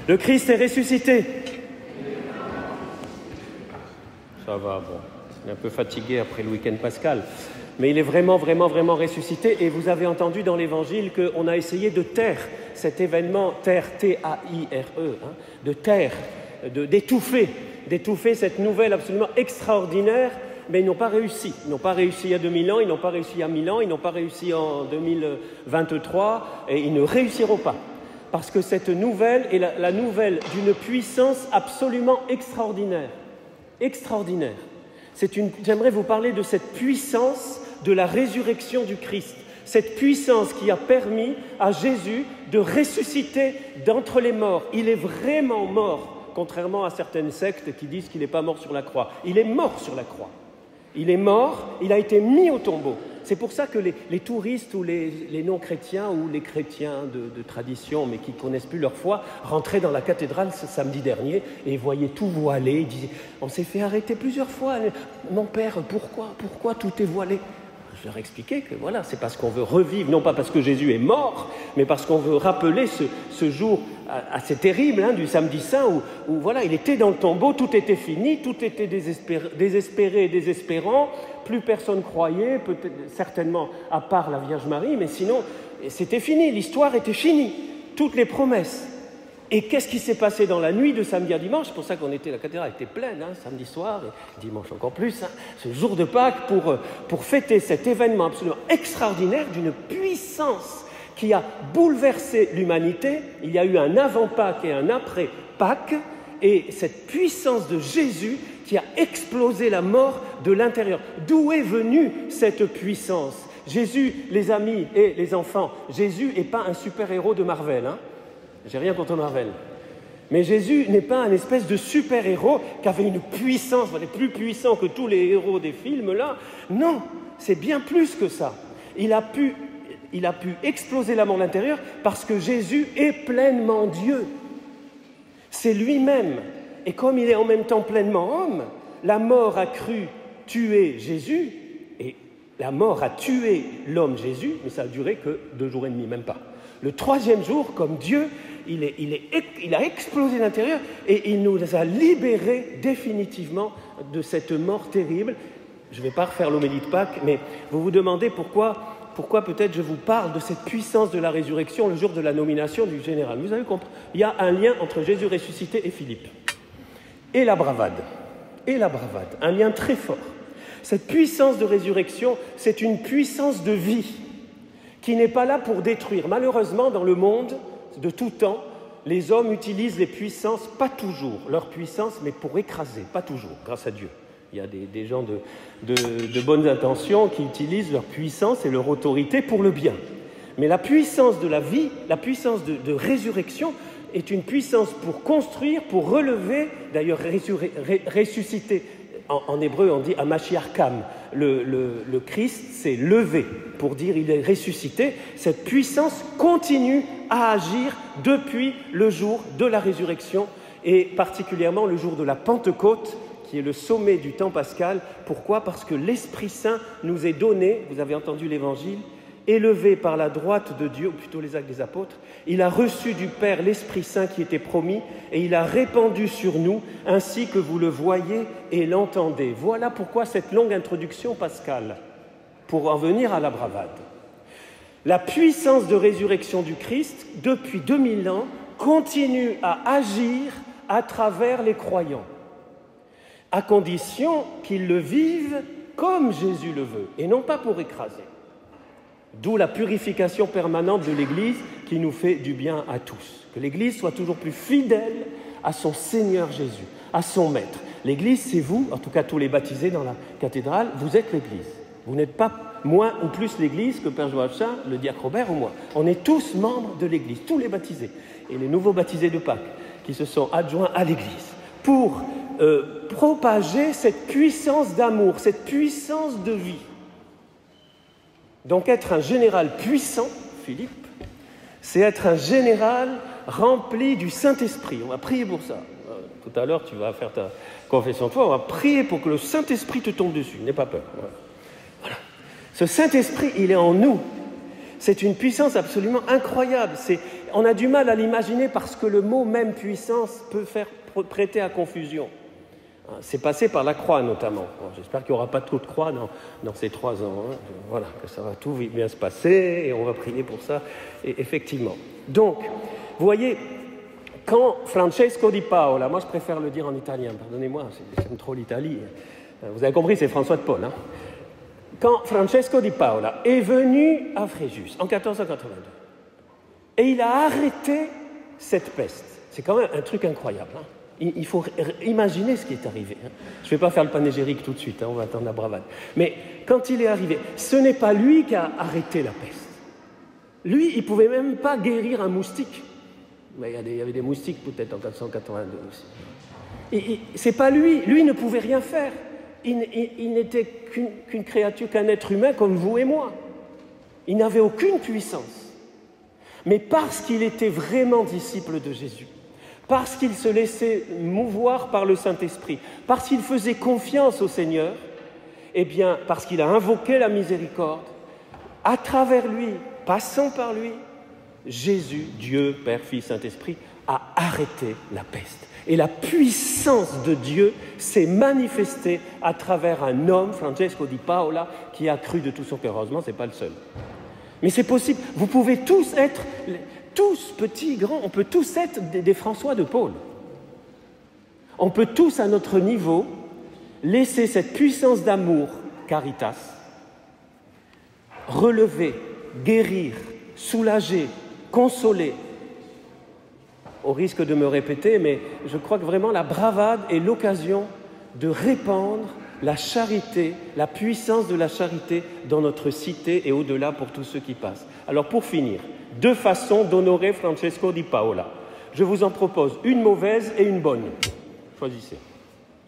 Le Christ est ressuscité. Ça va, bon. On est un peu fatigué après le week-end pascal. Mais il est vraiment ressuscité. Et vous avez entendu dans l'Évangile qu'on a essayé de taire cet événement, taire, T-A-I-R-E, hein, de taire, d'étouffer cette nouvelle absolument extraordinaire. Mais ils n'ont pas réussi. Ils n'ont pas réussi il y a 2000 ans, ils n'ont pas réussi il y a 1000 ans, ils n'ont pas réussi en 2023, et ils ne réussiront pas. Parce que cette nouvelle est la nouvelle d'une puissance absolument extraordinaire. Extraordinaire. J'aimerais vous parler de cette puissance de la résurrection du Christ. Cette puissance qui a permis à Jésus de ressusciter d'entre les morts. Il est vraiment mort, contrairement à certaines sectes qui disent qu'il n'est pas mort sur la croix. Il est mort sur la croix. Il est mort, il a été mis au tombeau. C'est pour ça que les touristes ou les non-chrétiens ou les chrétiens de tradition, mais qui ne connaissent plus leur foi, rentraient dans la cathédrale ce samedi dernier et voyaient tout voilé. Ils disaient « On s'est fait arrêter plusieurs fois. Mon père, pourquoi tout est voilé ?» Je leur expliquais que voilà, c'est parce qu'on veut revivre, non pas parce que Jésus est mort, mais parce qu'on veut rappeler ce jour assez terrible hein, du samedi saint où voilà, il était dans le tombeau, tout était fini, tout était désespéré et désespérant, plus personne croyait, peut-être certainement à part la Vierge Marie, mais sinon c'était fini, l'histoire était finie, toutes les promesses. Et qu'est-ce qui s'est passé dans la nuit de samedi à dimanche? C'est pour ça la cathédrale était pleine, hein, samedi soir, et dimanche encore plus, hein, ce jour de Pâques, pour fêter cet événement absolument extraordinaire d'une puissance qui a bouleversé l'humanité. Il y a eu un avant-Pâques et un après-Pâques, et cette puissance de Jésus qui a explosé la mort de l'intérieur. D'où est venue cette puissance? Jésus, les amis et les enfants, Jésus n'est pas un super-héros de Marvel, hein. J'ai rien contre Marvel. Mais Jésus n'est pas un espèce de super-héros qui avait une puissance, il est plus puissant que tous les héros des films là. Non, c'est bien plus que ça. Il a pu exploser la mort de l'intérieur parce que Jésus est pleinement Dieu. C'est lui-même. Et comme il est en même temps pleinement homme, la mort a cru tuer Jésus et la mort a tué l'homme Jésus, mais ça a duré que 2 jours et demi, même pas. Le 3e jour, comme Dieu, il a explosé l'intérieur et il nous a libérés définitivement de cette mort terrible. Je ne vais pas refaire l'homélie de Pâques, mais vous vous demandez pourquoi peut-être je vous parle de cette puissance de la résurrection le jour de la nomination du général. Vous avez compris, il y a un lien entre Jésus ressuscité et Philippe. Et la bravade, un lien très fort. Cette puissance de résurrection, c'est une puissance de vie qui n'est pas là pour détruire. Malheureusement, dans le monde de tout temps, les hommes utilisent les puissances, pas toujours leur puissance, mais pour écraser, pas toujours, grâce à Dieu. Il y a des gens de bonnes intentions qui utilisent leur puissance et leur autorité pour le bien. Mais la puissance de la vie, la puissance de résurrection, est une puissance pour construire, pour relever, d'ailleurs ressusciter. En hébreu, on dit « Hamashiach Kam ». Le Christ s'est levé pour dire il est ressuscité. Cette puissance continue à agir depuis le jour de la résurrection et particulièrement le jour de la Pentecôte, qui est le sommet du temps pascal. Pourquoi? Parce que l'Esprit Saint nous est donné, vous avez entendu l'Évangile, élevé par la droite de Dieu, ou plutôt les Actes des Apôtres. Il a reçu du Père l'Esprit Saint qui était promis et il a répandu sur nous ainsi que vous le voyez et l'entendez. Voilà pourquoi cette longue introduction pascale, pour en venir à la bravade. La puissance de résurrection du Christ, depuis 2000 ans, continue à agir à travers les croyants, à condition qu'ils le vivent comme Jésus le veut et non pas pour écraser. D'où la purification permanente de l'Église qui nous fait du bien à tous. Que l'Église soit toujours plus fidèle à son Seigneur Jésus, à son Maître. L'Église, c'est vous, en tout cas tous les baptisés dans la cathédrale, vous êtes l'Église. Vous n'êtes pas moins ou plus l'Église que Père Joachim, le diacre Robert ou moi. On est tous membres de l'Église, tous les baptisés. Et les nouveaux baptisés de Pâques qui se sont adjoints à l'Église pour propager cette puissance d'amour, cette puissance de vie. Donc être un général puissant, Philippe, c'est être un général rempli du Saint-Esprit. On va prier pour ça. Tout à l'heure, tu vas faire ta confession de foi, on va prier pour que le Saint-Esprit te tombe dessus. N'aie pas peur. Voilà. Ce Saint-Esprit, il est en nous. C'est une puissance absolument incroyable. on a du mal à l'imaginer parce que le mot même puissance peut faire prêter à confusion. C'est passé par la croix notamment. J'espère qu'il n'y aura pas trop de croix dans ces 3 ans. Hein. Voilà, que ça va tout bien se passer et on va prier pour ça, et effectivement. Donc, vous voyez, quand Francesco di Paola, moi je préfère le dire en italien, pardonnez-moi, j'aime trop l'Italie. Vous avez compris, c'est François de Paule. Hein. Quand Francesco di Paola est venu à Fréjus en 1482, et il a arrêté cette peste, c'est quand même un truc incroyable. Hein. Il faut imaginer ce qui est arrivé. Hein. Je ne vais pas faire le panégyrique tout de suite, hein, on va attendre la bravade. Mais quand il est arrivé, ce n'est pas lui qui a arrêté la peste. Lui, il ne pouvait même pas guérir un moustique. Mais il y avait des moustiques peut-être en 1482 aussi. C'est pas lui. Lui ne pouvait rien faire. Il n'était qu'une créature, qu'un être humain comme vous et moi. Il n'avait aucune puissance. Mais parce qu'il était vraiment disciple de Jésus, parce qu'il se laissait mouvoir par le Saint-Esprit, parce qu'il faisait confiance au Seigneur, eh bien, parce qu'il a invoqué la miséricorde, à travers lui, passant par lui, Jésus, Dieu, Père, Fils, Saint-Esprit, a arrêté la peste. Et la puissance de Dieu s'est manifestée à travers un homme, Francesco di Paola, qui a cru de tout son cœur. Heureusement, ce n'est pas le seul. Mais c'est possible. Vous pouvez tous être, tous petits, grands, on peut tous être des François de Paule. On peut tous, à notre niveau, laisser cette puissance d'amour, caritas, relever, guérir, soulager, consoler. Au risque de me répéter, mais je crois que vraiment la bravade est l'occasion de répandre la charité, la puissance de la charité dans notre cité et au-delà pour tous ceux qui passent. Alors pour finir, 2 façons d'honorer Francesco di Paola. Je vous en propose une mauvaise et une bonne. Choisissez.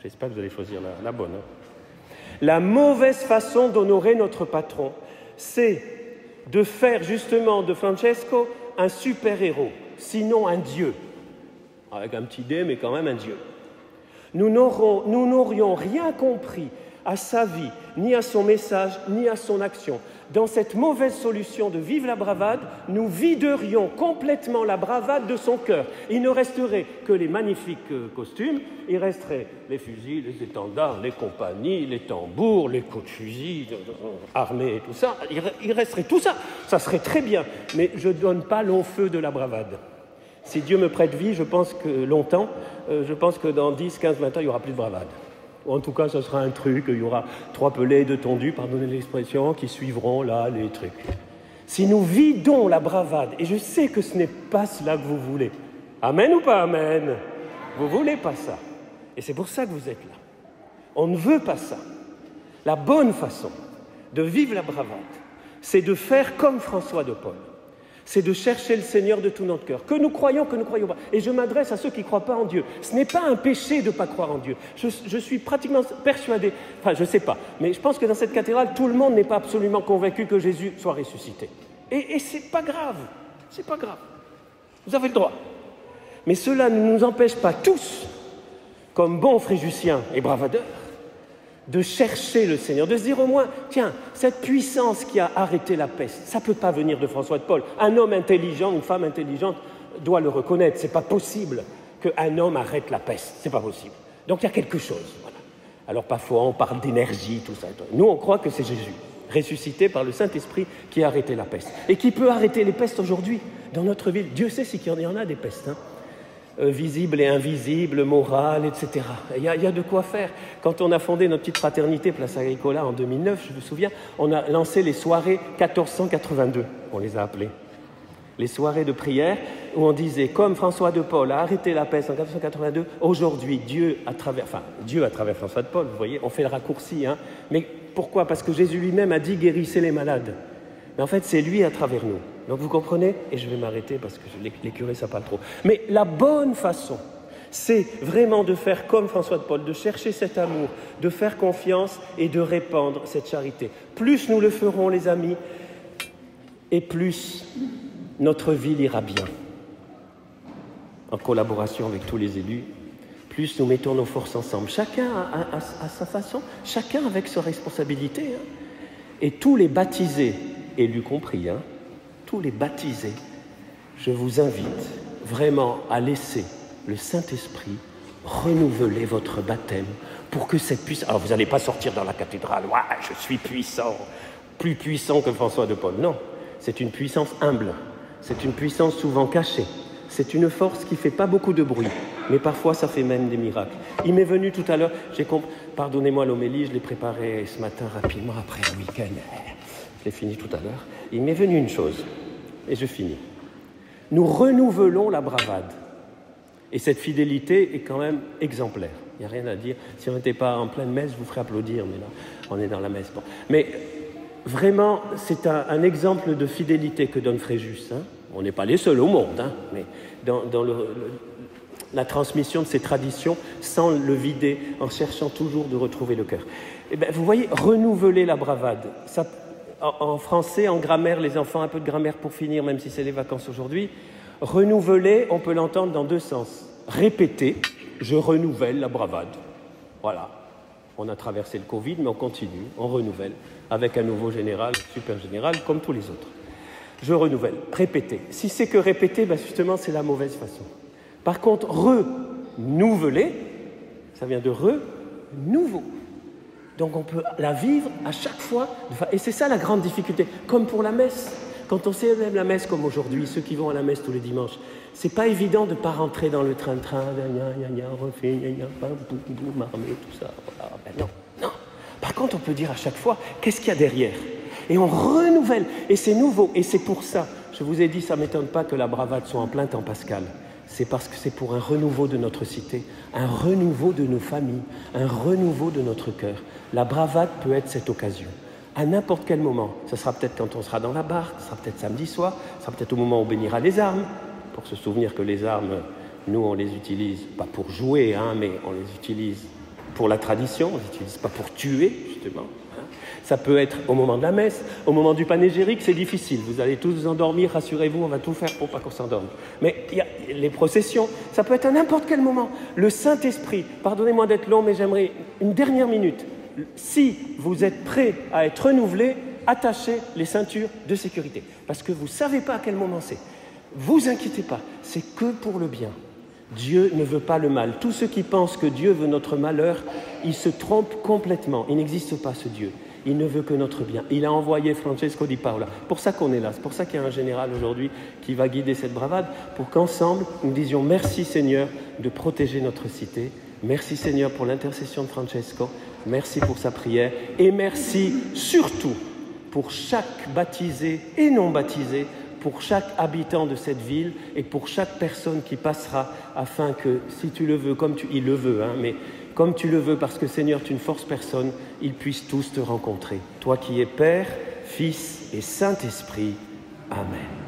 J'espère que vous allez choisir la bonne. Hein. La mauvaise façon d'honorer notre patron, c'est de faire justement de Francesco un super-héros, sinon un dieu. Avec un petit dé, mais quand même un dieu. Nous n'aurions rien compris à sa vie, ni à son message, ni à son action. Dans cette mauvaise solution de vivre la bravade, nous viderions complètement la bravade de son cœur. Il ne resterait que les magnifiques costumes, il resterait les fusils, les étendards, les compagnies, les tambours, les coups de fusil, armés et tout ça. Il resterait tout ça. Ça serait très bien, mais je ne donne pas long feu de la bravade. Si Dieu me prête vie, je pense que dans 10, 15, 20 ans, il n'y aura plus de bravade. Ou en tout cas, ce sera un truc, il y aura 3 pelés de tondus, pardonnez l'expression, qui suivront là les trucs. Si nous vidons la bravade, et je sais que ce n'est pas cela que vous voulez, amen ou pas amen? Vous ne voulez pas ça. Et c'est pour ça que vous êtes là. On ne veut pas ça. La bonne façon de vivre la bravade, c'est de faire comme François de Paule. C'est de chercher le Seigneur de tout notre cœur, que nous croyons pas. Et je m'adresse à ceux qui ne croient pas en Dieu. Ce n'est pas un péché de ne pas croire en Dieu. Je suis pratiquement persuadé, enfin je ne sais pas, mais je pense que dans cette cathédrale, tout le monde n'est pas absolument convaincu que Jésus soit ressuscité. Et ce n'est pas grave, c'est pas grave. Vous avez le droit. Mais cela ne nous empêche pas tous, comme bons fréjussiens et bravadeurs, de chercher le Seigneur, de se dire au moins, tiens, cette puissance qui a arrêté la peste, ça ne peut pas venir de François de Paule. Un homme intelligent, une femme intelligente doit le reconnaître. Ce n'est pas possible qu'un homme arrête la peste. Ce n'est pas possible. Donc il y a quelque chose. Voilà. Alors parfois on parle d'énergie, tout ça. Nous on croit que c'est Jésus, ressuscité par le Saint-Esprit, qui a arrêté la peste. Et qui peut arrêter les pestes aujourd'hui dans notre ville. Dieu sait s'il y en a des pestes, hein. Visible et invisible, morale, etc. Il y a de quoi faire. Quand on a fondé notre petite fraternité Place Agricola en 2009, je me souviens, on a lancé les soirées 1482, on les a appelées. Les soirées de prière où on disait, comme François de Paule a arrêté la peste en 1482, aujourd'hui, Dieu à travers François de Paule, vous voyez, on fait le raccourci. Hein. Mais pourquoi? Parce que Jésus lui-même a dit, guérissez les malades. Mais en fait, c'est lui à travers nous. Donc vous comprenez? Et je vais m'arrêter parce que les curés, ça parle trop. Mais la bonne façon, c'est vraiment de faire comme François de Paule, de chercher cet amour, de faire confiance et de répandre cette charité. Plus nous le ferons, les amis, et plus notre ville ira bien. En collaboration avec tous les élus, plus nous mettons nos forces ensemble. Chacun à sa façon, chacun avec sa responsabilité. Hein. Et tous les baptisés, élus compris, hein, tous les baptisés je vous invite vraiment à laisser le Saint-Esprit renouveler votre baptême pour que cette puissance... Alors, vous n'allez pas sortir dans la cathédrale, ouais, je suis puissant, plus puissant que François de Paul. Non, c'est une puissance humble, c'est une puissance souvent cachée, c'est une force qui ne fait pas beaucoup de bruit, mais parfois ça fait même des miracles. Il m'est venu tout à l'heure, pardonnez-moi l'homélie, je l'ai préparée ce matin rapidement après le week-end, je l'ai fini tout à l'heure. Il m'est venu une chose, et je finis. Nous renouvelons la bravade. Et cette fidélité est quand même exemplaire. Il n'y a rien à dire. Si on n'était pas en pleine messe, je vous ferais applaudir, mais là, on est dans la messe. Bon. Mais vraiment, c'est un exemple de fidélité que donne Fréjus. Hein. On n'est pas les seuls au monde, hein, mais dans la transmission de ces traditions, sans le vider, en cherchant toujours de retrouver le cœur. Eh bien, vous voyez, renouveler la bravade. Ça, en français, en grammaire, les enfants, un peu de grammaire pour finir, même si c'est les vacances aujourd'hui. Renouveler, on peut l'entendre dans deux sens. Répéter, je renouvelle la bravade. Voilà. On a traversé le Covid, mais on continue, on renouvelle, avec un nouveau général, super général, comme tous les autres. Je renouvelle, répéter. Si c'est que répéter, ben justement, c'est la mauvaise façon. Par contre, renouveler, ça vient de renouveau. Donc on peut la vivre à chaque fois, et c'est ça la grande difficulté, comme pour la messe. Quand on célèbre la messe comme aujourd'hui, ceux qui vont à la messe tous les dimanches, c'est pas évident de ne pas rentrer dans le train-train, refait, marmé, tout ça. Voilà. Ben non, non. Par contre, on peut dire à chaque fois, qu'est-ce qu'il y a derrière? Et on renouvelle, et c'est nouveau, et c'est pour ça, je vous ai dit, ça ne m'étonne pas que la bravade soit en plein temps pascal. C'est parce que c'est pour un renouveau de notre cité, un renouveau de nos familles, un renouveau de notre cœur. La bravade peut être cette occasion. À n'importe quel moment. Ça sera peut-être quand on sera dans la barque, ça sera peut-être samedi soir, ça sera peut-être au moment où on bénira les armes, pour se souvenir que les armes, nous, on les utilise pas pour jouer, hein, mais on les utilise pour la tradition, on les utilise pas pour tuer, justement. Hein. Ça peut être au moment de la messe, au moment du panégyrique, c'est difficile. Vous allez tous vous endormir, rassurez-vous, on va tout faire pour pas qu'on s'endorme. Mais il y a les processions, ça peut être à n'importe quel moment. Le Saint-Esprit, pardonnez-moi d'être long, mais j'aimerais une dernière minute. Si vous êtes prêt à être renouvelé, attachez les ceintures de sécurité. Parce que vous ne savez pas à quel moment c'est. Vous inquiétez pas, c'est que pour le bien. Dieu ne veut pas le mal. Tous ceux qui pensent que Dieu veut notre malheur, ils se trompent complètement. Il n'existe pas ce Dieu. Il ne veut que notre bien. Il a envoyé Francesco Di Paola. C'est pour ça qu'on est là. C'est pour ça qu'il y a un général aujourd'hui qui va guider cette bravade, pour qu'ensemble, nous disions merci Seigneur de protéger notre cité. Merci Seigneur pour l'intercession de Francesco. Merci pour sa prière et merci surtout pour chaque baptisé et non baptisé, pour chaque habitant de cette ville et pour chaque personne qui passera, afin que, si tu le veux, il le veut, hein, mais comme tu le veux, parce que Seigneur, tu ne forces personne, ils puissent tous te rencontrer. Toi qui es Père, Fils et Saint-Esprit. Amen.